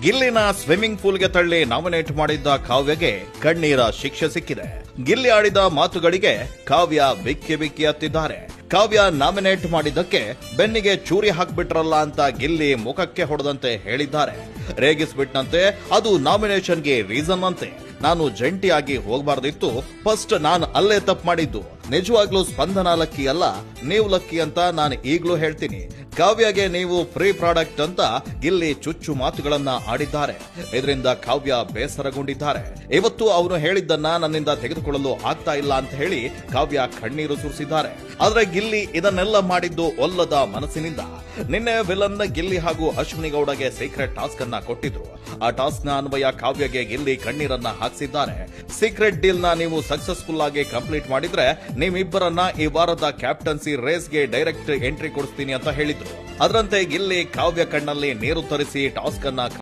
ಗಿಲ್ಲಿನ swimming ಪೂಲ್ಗೆ ತಳ್ಳಿ nominate ಮಾಡಿದ್ದ ಕಾವ್ಯಗೆ ಕಣ್ಣೀರ ಶಿಕ್ಷೆ ಸಿಕ್ಕಿದೆ. ಗಿಲ್ಲಿ ಆಡಿದ ಮಾತುಗಳಿಗೆ ಕಾವ್ಯ ಬಿಕ್ಕಿ ಬಿಕ್ಕಿ ಹತ್ತಿದ್ದಾರೆ. ಕಾವ್ಯ ನಾಮಿನೇಟ್ ಮಾಡಿದ್ದಕ್ಕೆ ಬೆನ್ನಿಗೆ ಚೂರಿ ಹಾಕ್ಬಿಟ್ರಲ್ಲ ಅಂತ ಗಿಲ್ಲಿ ಮುಖಕ್ಕೆ ಹೊಡೆದಂತೆ ಹೇಳಿದ್ದಾರೆ. ರೇಗಿಸ್ಬಿಟ್ನಂತೆ, ಅದು ನಾಮಿನೇಷನ್ಗೆ ರೀಸನ್ ಅಂತೆ. ನಾನು ಜಂಟಿಯಾಗಿ ಹೋಗಬಾರ್ದಿತ್ತು, ಫಸ್ಟ್ ನಾನು ಅಲ್ಲೇ ತಪ್ಪು ಮಾಡಿದ್ದು. ನಿಜವಾಗ್ಲೂ ಸ್ಪಂದನ ಲಕ್ಕಿ ಅಲ್ಲ, ನೀವು ಲಕ್ಕಿ ಅಂತ ನಾನು ಈಗ್ಲೂ ಹೇಳ್ತೀನಿ. ಕಾವ್ಯಗೆ ನೀವು ಫ್ರೀ ಪ್ರಾಡಕ್ಟ್ ಅಂತ ಗಿಲ್ಲಿ ಚುಚ್ಚು ಮಾತುಗಳನ್ನ ಆಡಿದ್ದಾರೆ. ಇದರಿಂದ ಕಾವ್ಯ ಬೇಸರಗೊಂಡಿದ್ದಾರೆ. ಇವತ್ತು ಅವನು ಹೇಳಿದ್ದನ್ನ ನನ್ನಿಂದ ತೆಗೆದುಕೊಳ್ಳಲು ಆಗ್ತಾ ಇಲ್ಲ ಅಂತ ಹೇಳಿ ಕಾವ್ಯ ಕಣ್ಣೀರು ಸುರಿಸಿದ್ದಾರೆ. ಆದ್ರೆ ಗಿಲ್ಲಿ ಇದನ್ನೆಲ್ಲ ಮಾಡಿದ್ದು ಒಲ್ಲದ ಮನಸ್ಸಿನಿಂದ. ನಿನ್ನೆ ವಿಲನ್ ಗಿಲ್ಲಿ ಹಾಗೂ ಅಶ್ವಿನಿ ಗೌಡಗೆ ಸೀಕ್ರೆಟ್ ಟಾಸ್ಕ್ ಅನ್ನ ಕೊಟ್ಟಿದ್ರು. ಆ ಟಾಸ್ಕ್ ನ ಅನ್ವಯ ಕಾವ್ಯಗೆ ಗಿಲ್ಲಿ ಕಣ್ಣೀರನ್ನ ಹಾಕಿಸಿದ್ದಾರೆ. ಸೀಕ್ರೆಟ್ ಡೀಲ್ ನ ನೀವು ಸಕ್ಸಸ್ಫುಲ್ ಆಗಿ ಕಂಪ್ಲೀಟ್ ಮಾಡಿದ್ರೆ ನಿಮ್ಮಿಬ್ಬರನ್ನ ಈ ವಾರದ ಕ್ಯಾಪ್ಟನ್ಸಿ ರೇಸ್ಗೆ ಡೈರೆಕ್ಟ್ ಎಂಟ್ರಿ ಕೊಡಿಸ್ತೀನಿ ಅಂತ ಹೇಳಿದ್ರು. ಅದರಂತೆ ಗಿಲ್ಲಿ ಕಾವ್ಯ ಕಣ್ಣಲ್ಲಿ ನೀರು ತರಿಸಿ ಟಾಸ್ಕ್ ಅನ್ನ